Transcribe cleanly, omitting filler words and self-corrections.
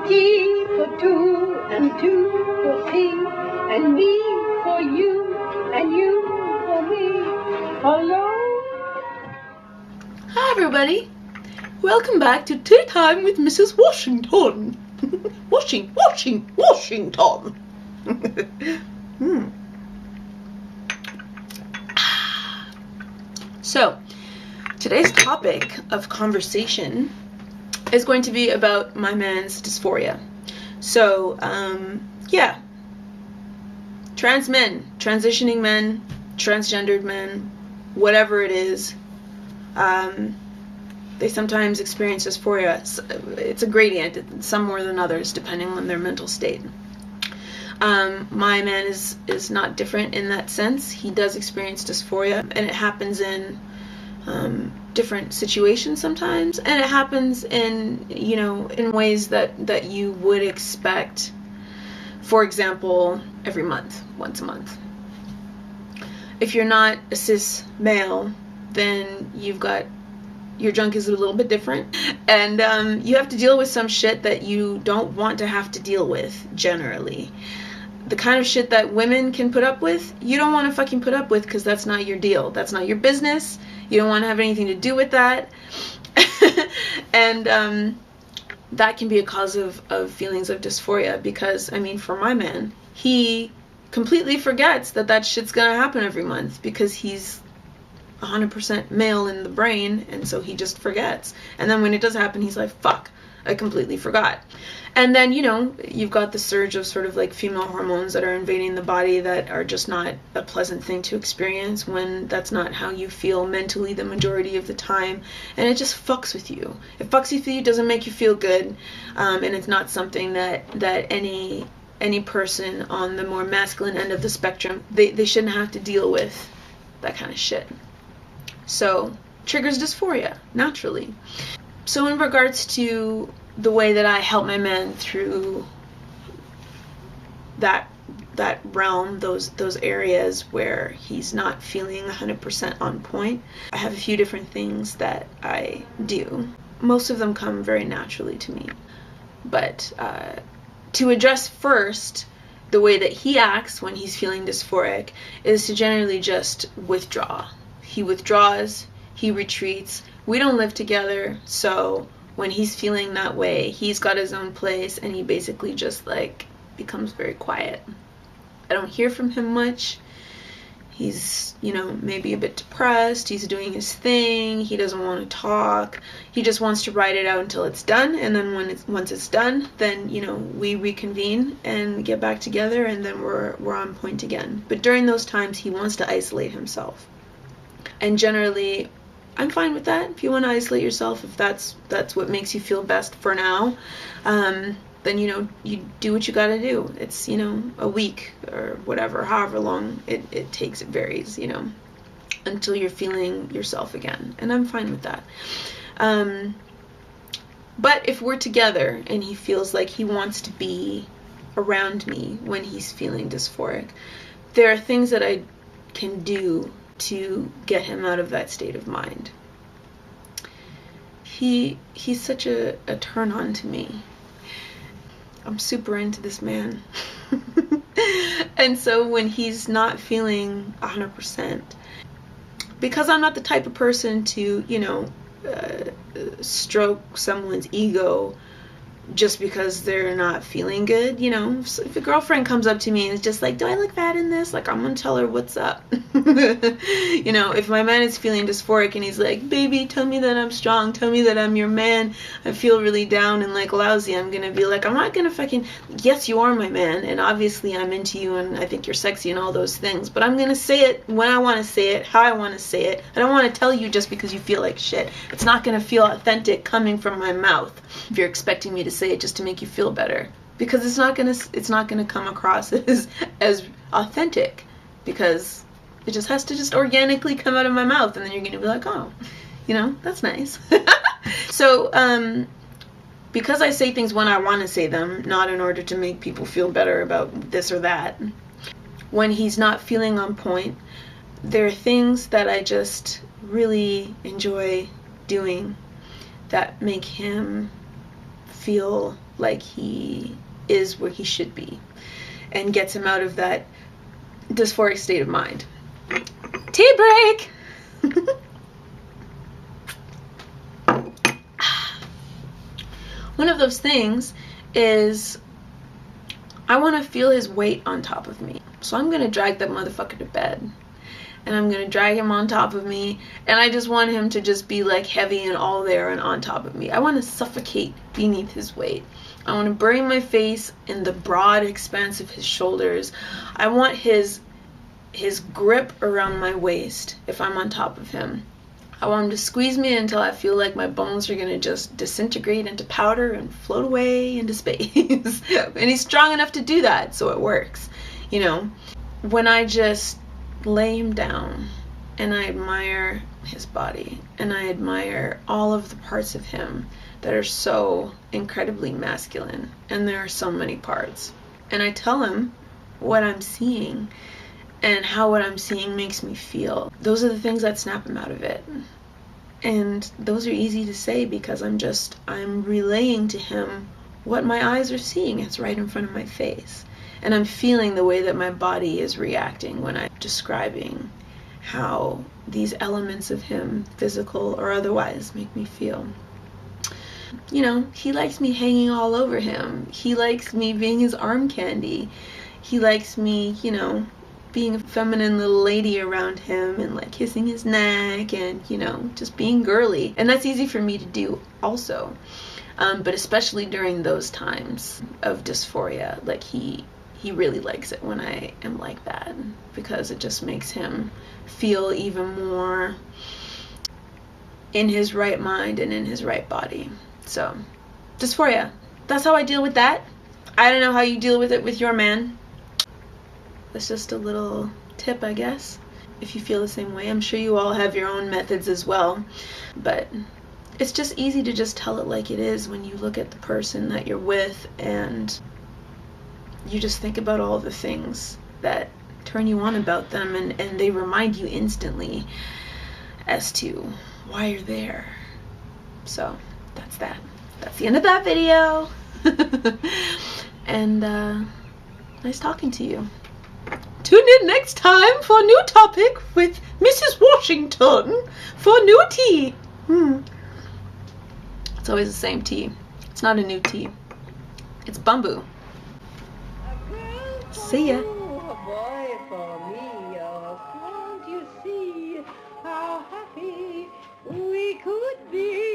T for two, and two for C, and me for you, and you for me. Hello? Hi everybody! Welcome back to Tea Time with Mrs. Washington. Washington. So, today's topic of conversation is going to be about my man's dysphoria. So, yeah. Trans men, transitioning men, transgendered men, whatever it is, they sometimes experience dysphoria. It's a gradient, some more than others, depending on their mental state. My man is not different in that sense. He does experience dysphoria, and it happens in different situations sometimes, and it happens in, in ways that you would expect. For example, every month, once a month. If you're not a cis male, then your junk is a little bit different, and you have to deal with some shit that you don't want to have to deal with, generally. The kind of shit that women can put up with, you don't want to fucking put up with, because that's not your deal. That's not your business. You don't want to have anything to do with that. And that can be a cause of feelings of dysphoria, because, for my man, he completely forgets that shit's gonna happen every month, because he's 100% male in the brain, and so he just forgets. And then when it does happen, he's like, fuck, I completely forgot. And then, you've got the surge of sort of like female hormones that are invading the body that are just not a pleasant thing to experience when that's not how you feel mentally the majority of the time. And it just fucks with you. It fucks with you, doesn't make you feel good, and it's not something that any person on the more masculine end of the spectrum, they shouldn't have to deal with that kind of shit. So, triggers dysphoria, naturally. So in regards to the way that I help my man through that realm, those areas where he's not feeling 100% on point, I have a few different things that I do. Most of them come very naturally to me. But to address first the way that he acts when he's feeling dysphoric is to generally just withdraw. He withdraws, he retreats. We don't live together, so when he's feeling that way, he's got his own place, and he basically just becomes very quiet. I don't hear from him much. He's, maybe a bit depressed. He's doing his thing. He doesn't want to talk. He just wants to ride it out until it's done, and then once it's done, then, we reconvene and get back together, and then we're on point again. But during those times, he wants to isolate himself. And generally, I'm fine with that. If you want to isolate yourself, if that's what makes you feel best for now, then, you do what you gotta do. It's, a week or whatever, however long it takes, it varies, until you're feeling yourself again. And I'm fine with that. But if we're together and he feels like he wants to be around me when he's feeling dysphoric, there are things that I can do to get him out of that state of mind. He's such a turn on to me. I'm super into this man. And so when he's not feeling 100%, because I'm not the type of person to, stroke someone's ego just because they're not feeling good, if a girlfriend comes up to me and is just like, do I look bad in this? I'm gonna tell her what's up. If my man is feeling dysphoric and he's like, baby, tell me that I'm strong, tell me that I'm your man, I feel really down and lousy, I'm gonna be like, I'm not gonna yes, you are my man, and obviously I'm into you and I think you're sexy and all those things, but I'm gonna say it when I want to say it, how I want to say it. I don't want to tell you just because you feel like shit. It's not gonna feel authentic coming from my mouth if you're expecting me to say it just to make you feel better, because it's not gonna come across as authentic, because it just has to just organically come out of my mouth, and then you're gonna be like, oh, that's nice. So because I say things when I want to say them, not in order to make people feel better about this or that, when he's not feeling on point, there are things that I just really enjoy doing that make him feel like he is where he should be, and gets him out of that dysphoric state of mind. Tea break! One of those things is I want to feel his weight on top of me. So I'm going to drag that motherfucker to bed. And I'm going to drag him on top of me. And I just want him to just be like heavy and all there and on top of me. I want to suffocate beneath his weight. I want to bury my face in the broad expanse of his shoulders. I want his grip around my waist if I'm on top of him. I want him to squeeze me until I feel like my bones are going to just disintegrate into powder and float away into space. And he's strong enough to do that, so it works. You know, when I just lay him down and I admire his body and I admire all of the parts of him that are so incredibly masculine, and there are so many parts, and I tell him what I'm seeing and how what I'm seeing makes me feel. Those are the things that snap him out of it. And those are easy to say because I'm relaying to him what my eyes are seeing. It's right in front of my face. And I'm feeling the way that my body is reacting when I'm describing how these elements of him, physical or otherwise, make me feel. You know, he likes me hanging all over him. He likes me being his arm candy. He likes me, you know, being a feminine little lady around him and like kissing his neck and, you know, just being girly. And that's easy for me to do also. But especially during those times of dysphoria, like he really likes it when I am like that, because it just makes him feel even more in his right mind and in his right body. So, dysphoria, that's how I deal with that. I don't know how you deal with it with your man. That's just a little tip, I guess, if you feel the same way. I'm sure you all have your own methods as well, but it's just easy to just tell it like it is when you look at the person that you're with and you just think about all the things that turn you on about them, and they remind you instantly as to why you're there. So that's that. That's the end of that video. And nice talking to you. Tune in next time for a new topic with Mrs. Washington for new tea. It's always the same tea. It's not a new tea. It's bamboo. See ya. A boy for me, oh, can't you see how happy we could be?